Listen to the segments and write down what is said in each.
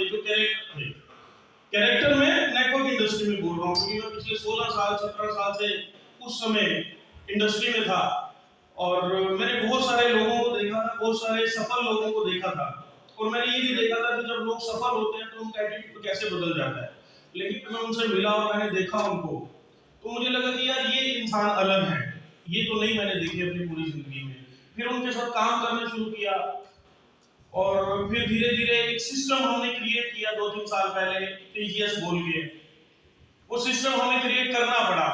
जो कैरेक्टर है, कैरेक्टर में नेटवर्क इंडस्ट्री में बोल रहा हूँ क्योंकि मैं पिछले 16 साल 17 साल से उस समय इंडस्ट्री में था और मैंने बहुत सारे लोगों को देखा था, बहुत सारे सफल लोगों को देखा था और मैंने ये भी देखा था कि जब लोग सफल होते हैं तो उनका एटीट्यूड कैसे बदल जाता है। लेकिन मैं उनसे मिला और मैंने देखा उनको, तो मुझे लगा कि यार ये इंसान अलग है, ये तो नहीं मैंने देखे अपनी पूरी जिंदगी में। फिर उनके साथ काम करना शुरू किया और फिर धीरे धीरे एक सिस्टम हमने क्रिएट किया 2-3 साल पहले टीजीएस बोल के। वो सिस्टम हमें क्रिएट करना पड़ा।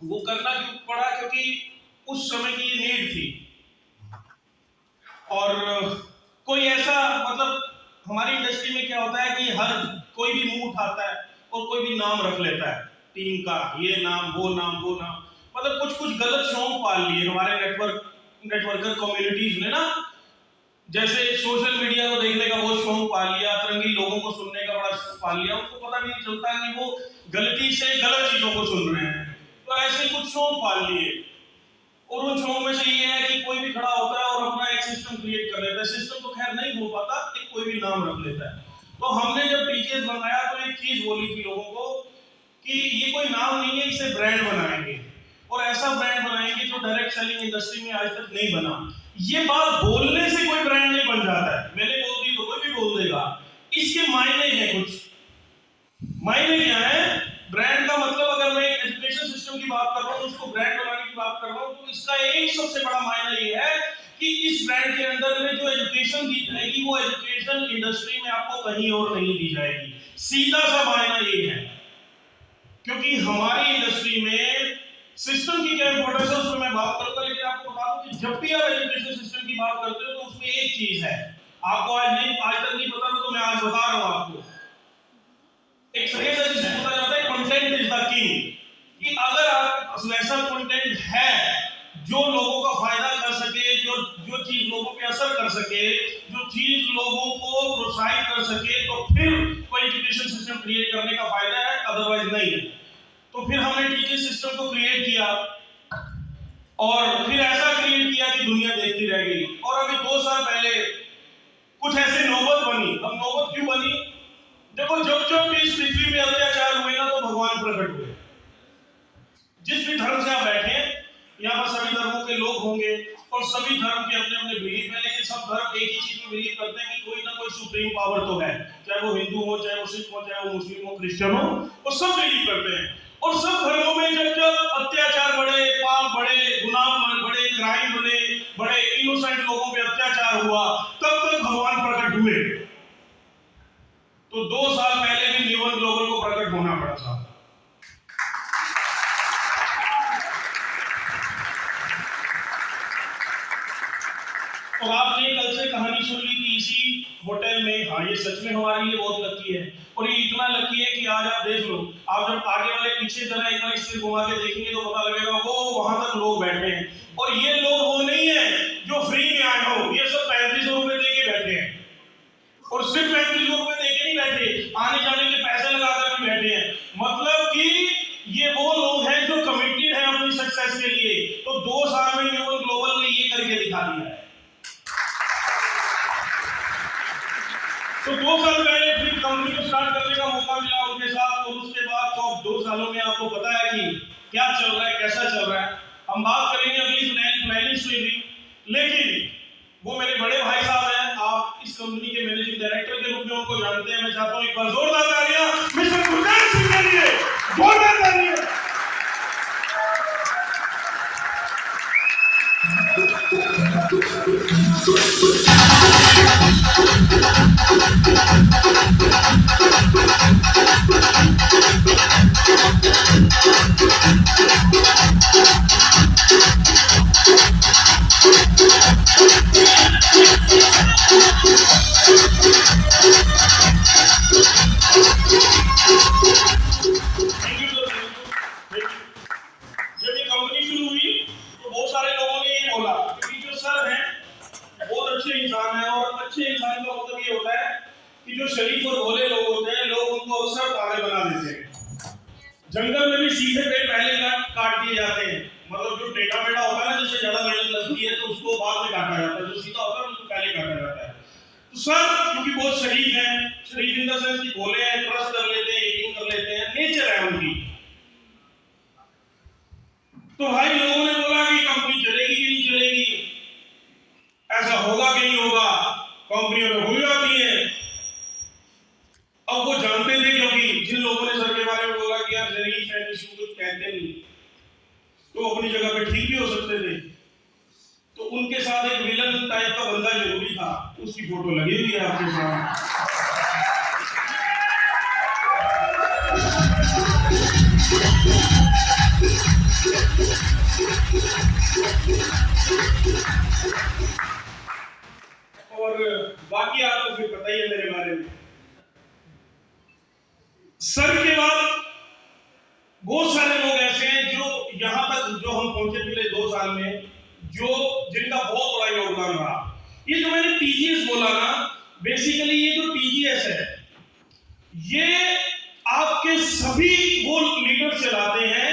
वो करना क्यों पड़ा? क्योंकि उस समय की ये नीड थी और कोई ऐसा मतलब हमारी इंडस्ट्री में क्या होता है कि हर कोई भी मुंह उठाता है और कोई भी नाम रख लेता है टीम का, ये नाम वो नाम वो नाम, मतलब कुछ कुछ गलत शौक पाल लिए हमारे नेटवर्कर कम्युनिटीज ने ना। जैसे सोशल मीडिया को देखने का बहुत शौक पाल लिया, अतरंगी लोगों को सुनने का बड़ा शौक पाल लिया, उनको पता भी नहीं चलता कि वो गलती से गलत चीजों को सुन रहे हैं। तो ऐसे कुछ शौक पाल लिए और उन शौक में से ये है कि कोई भी खड़ा होता है और अपना एक सिस्टम क्रिएट कर लेता है। सिस्टम तो खैर नहीं हो पाता, एक कोई भी नाम रख लेता है। तो हमने जब टीचर्स बनाया तो एक चीज बोली थी लोगों को कि ये कोई नाम नहीं है, इसे ब्रांड बनाएंगे और ऐसा ब्रांड बनाएंगे जो डायरेक्ट सेलिंग इंडस्ट्री में आज तक नहीं बना। ये बात बोलने से कोई ब्रांड नहीं बन जाता है, मैंने बोल दी तो कोई भी बोल देगा। इसके मायने हैं कुछ। मायने क्या है? ब्रांड का मतलब अगर मैं एजुकेशन सिस्टम की बात कर रहा हूँ, उसको ब्रांड बनाने की बात कर रहा हूँ, तो इसका एक सबसे बड़ा मायना ये है कि इस ब्रांड के अंदर में जो एजुकेशन दी जाएगी वो एजुकेशन इंडस्ट्री में आपको कहीं और नहीं दी जाएगी। सीधा सा मायना ये है। क्योंकि हमारी इंडस्ट्री में सिस्टम की क्या इंपॉर्टेंस है उसमें मैं बात करूंगा, लेकिन आपको बता दूं कि जब भी आप एजुकेशन सिस्टम की बात करते हो तो उसमें एक चीज है, आपको आज तक नहीं पता था तो मैं आज बता रहा हूं आपको। एक फ्रेज है जिसे बोला जाता है कंटेंट इज द किंग, कि अगर आप वैसा कंटेंट है जो लोगों का फायदा कर सके, जो चीज लोगों पे असर कर सके, जो चीज लोगों को प्रोत्साहित कर सके, तो फिर कोई एजुकेशन सिस्टम क्रिएट करने का फायदा है, अदरवाइज नहीं है। तो फिर हमने टीचिंग सिस्टम को क्रिएट किया और फिर ऐसा क्रिएट किया कि दुनिया देखती रह गई। और अभी 2 साल पहले कुछ ऐसे नौबत बनी। अब नौबत क्यों बनी? देखो, जब जब इस पृथ्वी में अत्याचार हुए ना तो भगवान प्रकट हुए। जिस भी धर्म से आप बैठे, यहाँ पर सभी धर्मों के लोग होंगे और सभी धर्म के अपने अपने बिलीफ है, लेकिन सब धर्म एक ही चीज में बिलीव करते हैं कि कोई ना कोई सुप्रीम पावर तो है, चाहे वो हिंदू हो, चाहे वो सिख हो, चाहे वो मुस्लिम हो, क्रिश्चियन हो, वो सब बिलीव करते हैं। और सब धर्मों में जब जब अत्याचार बढ़े, पाप बढ़े, गुनाह बढ़े, क्राइम बढ़े, इनोसेंट लोगों पे अत्याचार हुआ, तब तक भगवान प्रकट हुए। तो 2 साल पहले भी न्यूअर ग्लोबल को प्रकट होना पड़ा था। और आपने कल से कहानी सुन ली थी इसी होटल में। हाँ, ये सच में हमारे लिए बहुत लकी है और ये इतना लकी है कि आज आप देख लो, आप जब आगे वाले पीछे जरा एक बार इससे घुमा के देखेंगे तो पता लगेगा वो वहां तक लोग बैठे हैं। और ये लोग वो नहीं है जो फ्री में आए हो, ये सब 3500 रुपए दे के बैठे हैं। और सिर्फ 3500 रुपए दे के नहीं बैठे, आने जाने के पैसे लगाकर भी बैठे हैं। मतलब कि ये वो लोग हैं जो कमिटेड है अपनी सक्सेस के लिए। तो 2 साल में न्यूअर ग्लोबल ने ये करके दिखा दिया है। तो 2 साल पहले फिर कंपनी को स्टार्ट करने का मौका मिला उनके साथ, और उसके बाद तो 2 सालों में आपको पता है कि क्या चल रहा है, कैसा चल रहा है। हम बात करेंगे अगली प्लानिंग से भी, लेकिन वो मेरे बड़े भाई साहब हैं, आप इस कंपनी के मैनेजिंग डायरेक्टर के रूप में उनको जानते हैं। मैं चाहता हूं एक बार जोरदार तालियां मिस्टर गुरदास सिंह के लिए, जोरदार तालियां। जंगल में भी सीधे पेड़ पहले काट दिए जाते हैं, मतलब जो टेढ़ा मेढ़ा होता है ना, जिससे ज्यादा मेहनत लगती है तो उसको बाद में काटा जाता है, जो सीधा होता है उसको पहले काटा जाता है। तो सर क्योंकि बहुत शरीफ है, द सेंस कि भोले हैं, ट्रस्ट कर लेते हैं, यकीन कर लेते हैं, नेचर है उनकी। तो भाई लोगों ने बोला कि कंपनी चलेगी कि नहीं चलेगी, ऐसा होगा कि नहीं होगा, कंपनियों में भूल जाती है। अब वो जानते थे, क्योंकि जिन लोगों ने सर के बारे में बोला कि यार शरीफ है, किसी को कुछ कहते नहीं, तो अपनी जगह पे ठीक भी हो सकते थे। तो उनके साथ एक विलन टाइप का बंदा जरूरी था, उसकी फोटो लगी हुई है आपके साथ। और बाकी आपको फिर पता ही है मेरे बारे में। सर के बाद बहुत सारे लोग ऐसे हैं जो यहां तक जो हम पहुंचे पिछले 2 साल में, जो जिनका बहुत बड़ा योगदान रहा। ये जो मैंने टीजीएस बोला ना, बेसिकली ये जो टीजीएस है, ये आपके सभी वो लीडर चलाते हैं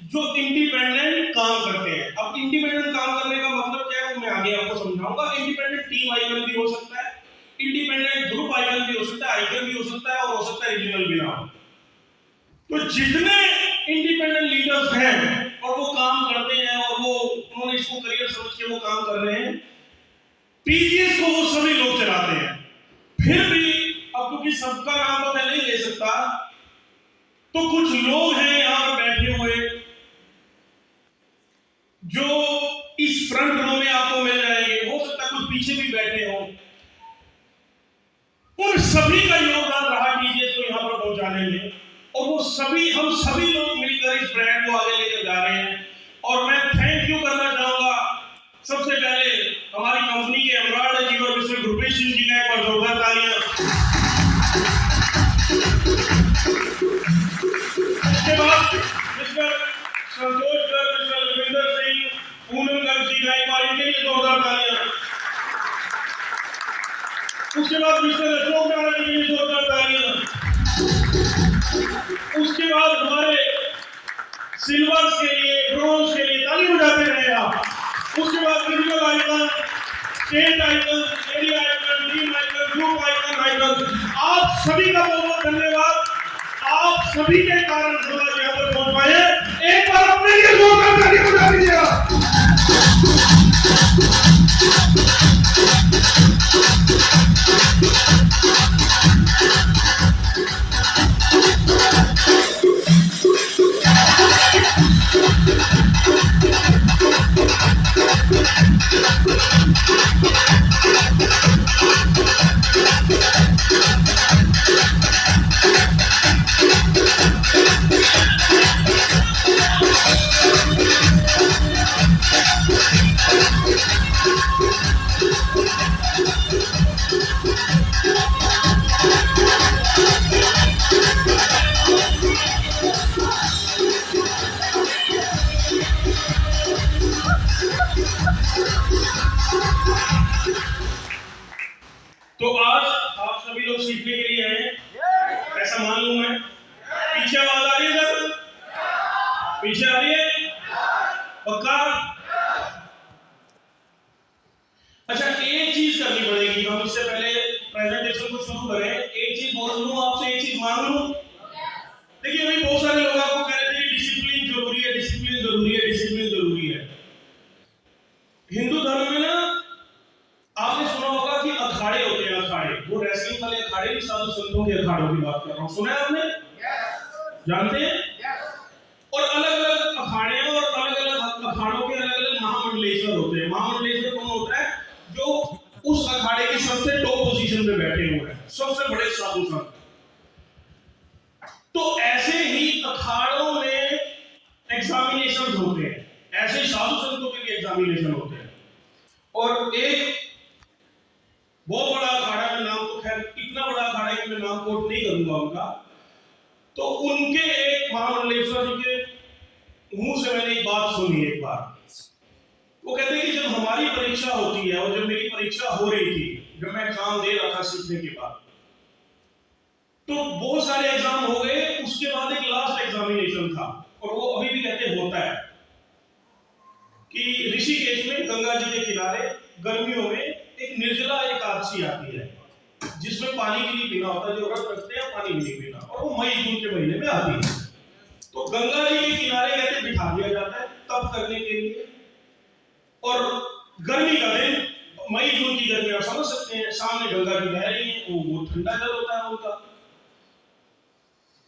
जो इंडिपेंडेंट काम करते हैं। अब इंडिपेंडेंट काम करने का मतलब क्या है वो मैं आगे आपको समझाऊंगा। इंडिपेंडेंट टीम आइकन भी हो सकता है, इंडिपेंडेंट ग्रुप आइकन भी हो सकता है, आइकन भी हो सकता है, और हो सकता है रीजनल भी ना हो। तो जितने इंडिपेंडेंट लीडर्स हैं और वो काम करते हैं और वो उन्होंने इसको करियर समझ के वो काम कर रहे हैं, टीजीएस को वो सभी लोग चलाते हैं। फिर भी अब क्योंकि सबका नाम तो मैं नहीं ले सकता, तो कुछ लोग हैं यहां पर बैठे हुए जो इस फ्रंट रो में आपको मिल जाएंगे, हो सकता है कुछ पीछे भी बैठे हो। उन सभी का योगदान रहा टीजीएस को यहां पर पहुंचाने में, और वो सभी हम सभी लोग मिलकर इस ब्रांड को आगे लेकर जा रहे हैं। और मैं थैंक यू करना चाहूंगा सबसे पहले हमारी कंपनी के emerald achiever mister Gurpreet Singh ji का, एक बार जोरदार तालियां। उसके बाद मिस्टर संतोष गर्ग, मिस्टर रविंदर सिंह, पूनम गर्ग जी का, एक बार इनके लिए जोरदार तालियां। उसके बाद मिस्टर अशोक नारायण जी के लिए जोरदार तालियां। उसके बाद हमारे सिल्वर्स के लिए, ब्रोंज के लिए ताली बजाते रहे आप। उसके बाद physical icon, state icon, area icon, team icon, group icon, आप सभी का बहुत बहुत धन्यवाद। आप सभी के कारण हम आज यहाँ पर पहुंच पाए। एक बार अपने लिए जोरदार ताली बजा दीजिए। तो आज आप सभी लोग सीखने के लिए हैं, ऐसा मान लूं मैं। पीछे आवाज आ रही है सर? पीछे आ रही है? पक्का? अच्छा, एक चीज करनी पड़ेगी, हम इससे पहले प्रेजेंटेशन को शुरू करें। एक चीज बोल लूं आपसे, एक चीज मांग लूं। देखिए भाई, बहुत सारे लोग आपको कह रहे थे कि डिसिप्लिन जरूरी है, डिसिप्लिन जरूरी है, डिसिप्लिन जरूरी है। हिंदू धर्म में ना आपने सुना होगा कि अखाड़े होते हैं, अखाड़े, वो रेसलिंग वाले अखाड़े नहीं, साधु संतों के अखाड़ों की बात कर रहा हूं। सुना है आपने? जानते हैं? और अलग अलग अखाड़े हैं, और अलग अलग अखाड़ों के अलग अलग महामंडलेश्वर होते हैं। महामंडलेश्वर कौन होता है? जो उस अखाड़े की सबसे टॉप पोजीशन पे बैठे हुए हैं, सबसे बड़े साधु संत। तो ऐसे ही अखाड़ों में एग्जामिनेशन होते हैं, ऐसे साधु संतों के भी एग्जामिनेशन होते हैं। और एक बहुत बड़ा अखाड़ा, मैं नाम तो खैर इतना बड़ा अखाड़ा कि मैं नाम कोट नहीं करूंगा उनका, तो उनके एक महामंडलेश्वर जी के मुंह से मैंने एक बात सुनी एक बार। वो कहते हैं कि जब हमारी परीक्षा होती है, और जब मेरी परीक्षा हो रही थी, जब मैं एग्जाम दे रहा था सीखने के बाद, तो बहुत सारे एग्जाम हो गए, उसके बाद एक लास्ट एग्जामिनेशन था, और वो अभी भी कहते होता है कि ऋषिकेश में गंगा जी के किनारे गर्मियों में एक निर्जला एकादशी आती है, जिस जिसमें पानी भी नहीं पीना होता, जो व्रत रखते हैं पानी भी नहीं पीना, और वो मई जून के महीने में आती है। तो गंगा जी के किनारे कहते बिठा दिया जाता है तप करने के लिए। और गर्मी का दिन, मई जून की गर्मी आप समझ सकते हैं, सामने गंगा जी बह रही है, वो ठंडा जल होता है उनका।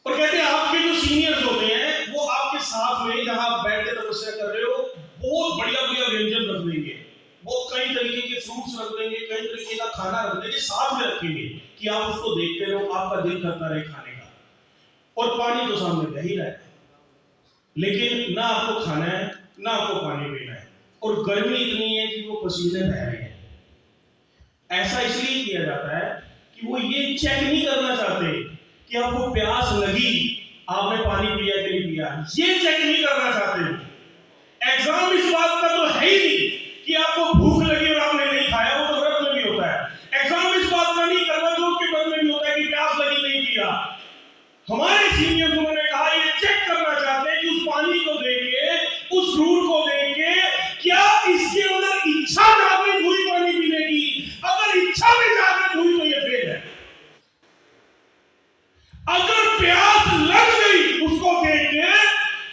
और कहते हैं आपके जो सीनियर्स होते हैं वो आपके साथ में जहां बैठ के तपस्या कर रहे हो बहुत बढ़िया बढ़िया व्यंजन रख देंगे, वो कई तरीके के फ्रूट्स रख देंगे, कई तरीके का खाना रख देंगे, साथ में रखेंगे कि आप उसको देखते रहो, आपका दिल करता रहे खाने का। और पानी तो सामने बह ही रहा है, लेकिन ना आपको खाना है ना आपको पानी पीना है, और गर्मी इतनी है कि वो पसीने बह रहे हैं। ऐसा इसलिए किया जाता है कि वो ये चेक नहीं करना चाहते कि आपको प्यास लगी, आपने पानी पिया कि नहीं पिया, ये चेक नहीं करना चाहते। एग्जाम इस बात का तो है ही नहीं कि आपको भूख लगी और आपने नहीं खाया, वो तो व्रत में भी होता है। एग्जाम इस बात का नहीं, करवा चौथ के व्रत में भी होता है कि प्यास लगी नहीं पिया। हमारे सीनियर्स उन्होंने कहा ये चेक करना चाहते हैं कि उस पानी को देके, उस फ्रूट को देके, क्या इसके अंदर इच्छा जागृत हुई पानी पीने की? अगर इच्छा में जागृत हुई तो ये फेल है। अगर प्यास लग गई उसको देख के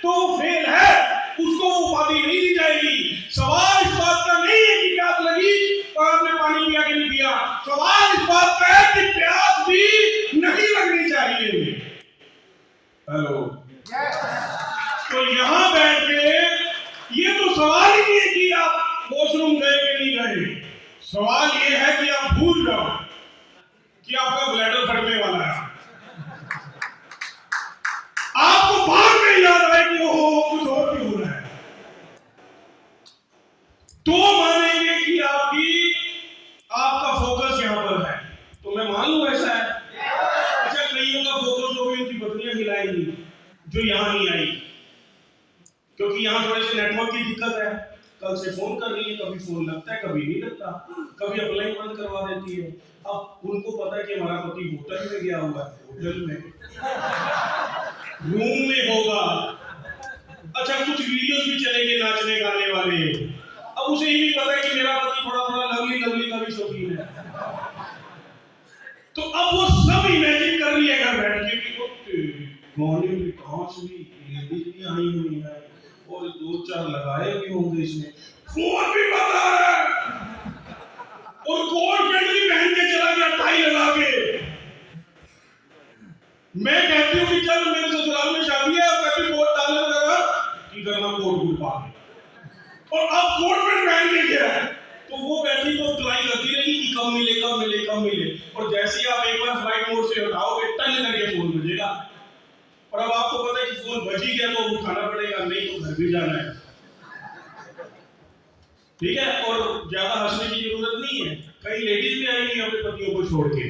तो फेल है, उसको उपाधि नहीं दी जाएगी। सवाल इस बात का नहीं है कि प्यास लगी और आपने पानी पिया कि नहीं पिया, सवाल इस बात का है कि प्यास भी नहीं लगनी चाहिए। हेलो, तो यहां बैठ के ये तो सवाल ही नहीं है कि आप वॉशरूम गए कि नहीं गए, सवाल ये है कि आप भूल जाओ कि आपका ब्लैडर फटने वाला है, आपको बाद में याद आए कि वो कुछ और भी हो रहा है, तो मानेंगे कि आपका फोकस यहां पर है। तो मैं मान लूं ऐसा है। अच्छा, कईयों का फोकस हो गई, उनकी बत्तियां हिलाएंगी जो यहां नहीं आई, क्योंकि यहां थोड़े से नेटवर्क की दिक्कत है। कल से फोन कर रही है, कभी फोन लगता है कभी नहीं लगता, कभी अप्लाई बंद करवा देती है। अब उनको पता है कि हमारा पति होटल में गया हुआ है, होटल में रूम में होगा। अच्छा, कुछ वीडियोस भी चलेंगे नाचने गाने वाले, अब उसे ये भी पता है कि मेरा पति थोड़ा थोड़ा लवली लवली का भी शौकीन है, तो अब वो सब इमेजिन कर रही है घर बैठ के कि गाने में कहां से लेडीज भी आई हुई है और दो चार लगाए भी होंगे इसमें, फोन भी बता रहा है और कोट पैंट भी पहन के चला गया टाई लगा के। मैं कहती हूँ कि चल मेरे ससुराल में शादी है, अब कभी कोट डालने लगा कि करना कोट गुट पा के, और अब कोट पैंट पहन के गया है, तो वो बैठी तो ट्राई करती रहेगी कि कब मिले कब मिले कब मिले, और जैसे ही आप एक बार फ्लाइट मोड से हटाओगे टन करके फोन बजेगा, और अब आपको पता है कि फोन बज ही गया तो उठाना पड़ेगा, नहीं तो घर भी जाना है। ठीक है, और ज्यादा हंसने की जरूरत नहीं है, कई लेडीज भी आएंगी अपने पतियों को छोड़ के,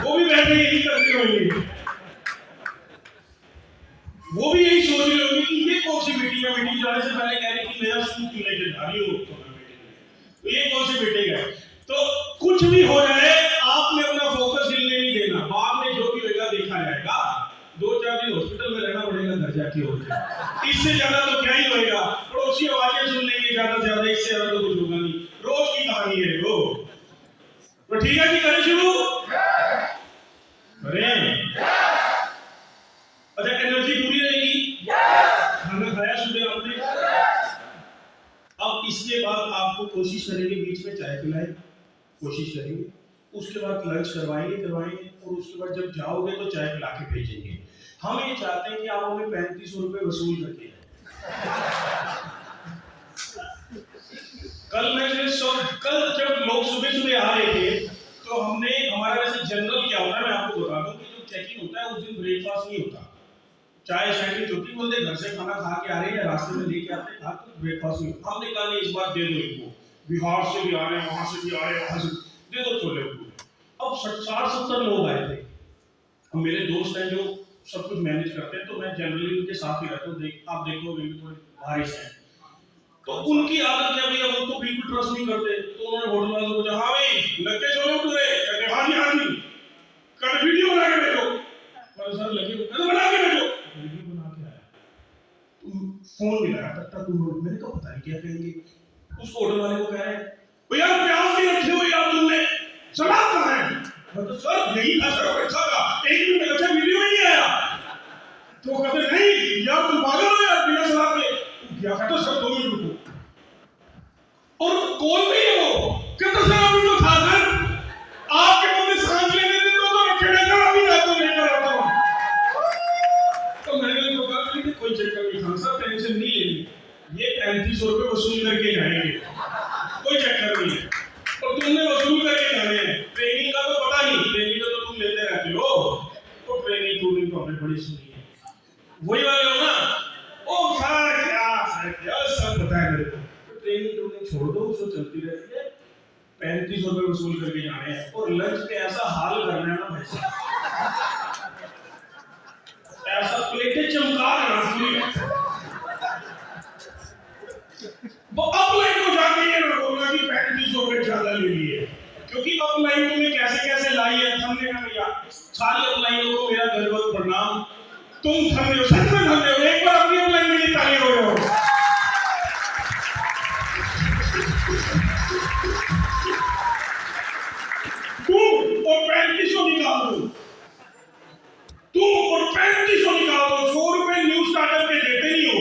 वो भी बैठे यही करते होंगे, वो भी यही सोच रहे होंगे कि ये कौन सी मीटिंग है, मीटिंग जाने से पहले कह रही कि नया सूट क्यों लेके जा रही हो, तो ये कौन सी मीटिंग है। तो कुछ भी हो जाए आपने अपना फोकस हिलने नहीं देना, बाद में जो भी होगा देखा जाएगा। 2-4 दिन हॉस्पिटल में रहना पड़ेगा घर जाके, होगा इससे ज्यादा तो क्या ही होएगा, पड़ोसी आवाजें सुन लेंगे ज्यादा से ज्यादा, इससे ज्यादा तो कुछ होगा नहीं, रोज की कहानी है वो। तो ठीक है जी, करें शुरू। अच्छा, एनर्जी पूरी रहेगी, खाना खाया सुबह आपने। अब इसके बाद आपको कोशिश करेंगे बीच में चाय पिलाए, कोशिश करेंगे, उसके बाद लंच करवाएंगे, और उसके बाद जब जाओगे तो चाय पिला के भेजेंगे। हम ये चाहते हैं कि आप हमें 3500 रुपए वसूल करके कल जब लोग सुबह सुबह आ रहे थे तो हमने, हमारा वैसे जनरल क्या होता है मैं आपको बता दूं कि जो चेकिंग होता है उस दिन ब्रेकफास्ट नहीं होता, चाय सैंडविच होती, बोलते घर से खाना खा के आ रहे हैं या रास्ते में लेके आते हैं, तो ब्रेकफास्ट नहीं होता। हमने कहा नहीं, इस बार दे दो इनको, बिहार से भी आ रहे हैं, वहां से भी आ रहे हैं, वहां से दे दो छोले भटूरे। अब 60-70 लोग आए थे। अब मेरे दोस्त हैं जो सब कुछ मैनेज करते हैं, तो मैं जनरली उनके साथ ही रहता हूँ, आप देखो वे भी थोड़े बारिश है, तो उनकी आदत है भैया, वो तो बिल्कुल ट्रस्ट नहीं करते, तो उन्होंने होटल वालों को कहा, हाँ भाई लगे छोले भटूरे, कहते हाँ जी हाँ जी, कल वीडियो बना के भेजो, पर सर लगे कहते बना के भेजो, वीडियो बना के आया, तुम फोन मिलाया तब तक उन्होंने, मेरे को पता नहीं क्या कहेंगे, उस होटल वाले को कह रहे हैं भैया प्याज नहीं रखे हुए यार तुमने, सलाद कहाँ है, तो सर यही था सर, अच्छा था, 1 मिनट अच्छा वीडियो ही नहीं आया। तो कहते नहीं यार तुम पागल हो यार, बिना सलाह के क्या कहते सर 2 मिनट रुको। और कौन भी है वो, कहते सर अभी तो था सर, आपके मुंह में सांस लेने दे तो रखे रहकर अभी रात को लेकर आता हूँ। तो मैंने तो कहा कि कोई चक्कर नहीं था सर, टेंशन नहीं लेनी, ये 3500 रुपये वसूल करके जाएंगे, कोई चक्कर नहीं है। और तुमने वसूल करके जाने हैं, ट्रेनिंग का तो पता नहीं, ट्रेनिंग तो तुम लेते रहते हो, तो ट्रेनिंग तो हमने बड़ी सुनी है, वही वाले हो ना। ओ सर क्या सब पता है मेरे को, तो ट्रेनिंग छोड़ दो, उसको चलती रहती है, 3500 रुपये वसूल करके जाने हैं। और लंच पे ऐसा हाल करना है ना भाई साहब, ऐसा प्लेटें चमका देना, वो अपलाइन को जाके ये ना बोलना कि 3500 रुपये ज्यादा ले लिए, क्योंकि अपलाइन तुम्हें कैसे कैसे लाई है। हमने कहा भैया सारी अपलाइनों को मेरा दंडवत प्रणाम, तुम धन्य हो, सच में धन्य हो, एक बार अपनी अपलाइन के लिए ताली हो जाओ। तुम और 3500 निकाल दो, तुम और 3500 निकाल दो, 100 रुपए न्यूज स्टार्टर के देते नहीं हो।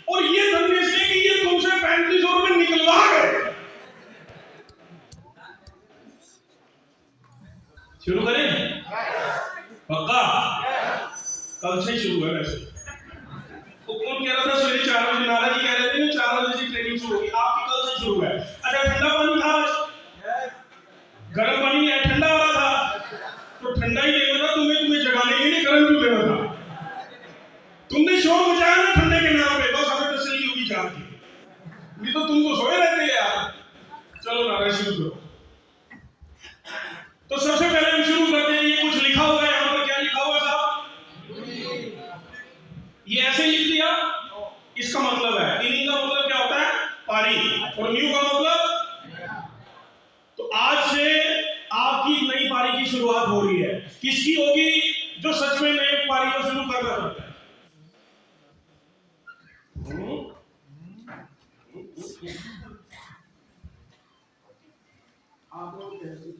और ये धन्य इसलिए कि ये तुमसे 3500 रुपए निकलवा गए। शुरू करें? पक्का? कल से शुरू है वैसे। वो कौन कह रहा था सवेरे 4 बजे, नारा जी कह रहे थे ना 4 बजे से ट्रेनिंग शुरू होगी, आपकी कल से शुरू है। अच्छा ठंडा पानी था, गर्म पानी नहीं है, ठंडा आ रहा था, तो ठंडा ही देना था तुम्हें जगाने के लिए, गर्म क्यों देना था? तुमने शोर मचाया ना ठंडे के नाम पे, बस हमें तसल्ली होगी जान की, नहीं तो तुम तो सोए रहते यार। चलो नारा शुरू करो। तो सबसे पहले हम शुरू करते हैं, ये कुछ लिखा हुआ है यहाँ पर, क्या लिखा हुआ है साहब? ये ऐसे लिख दिया, इसका मतलब है, इनिंग का मतलब क्या होता है? पारी, और न्यू का मतलब। तो आज से आपकी नई पारी की शुरुआत हो रही है, किसकी होगी? जो सच में नई पारी को शुरू करना चाहता है। आप लोग कैसे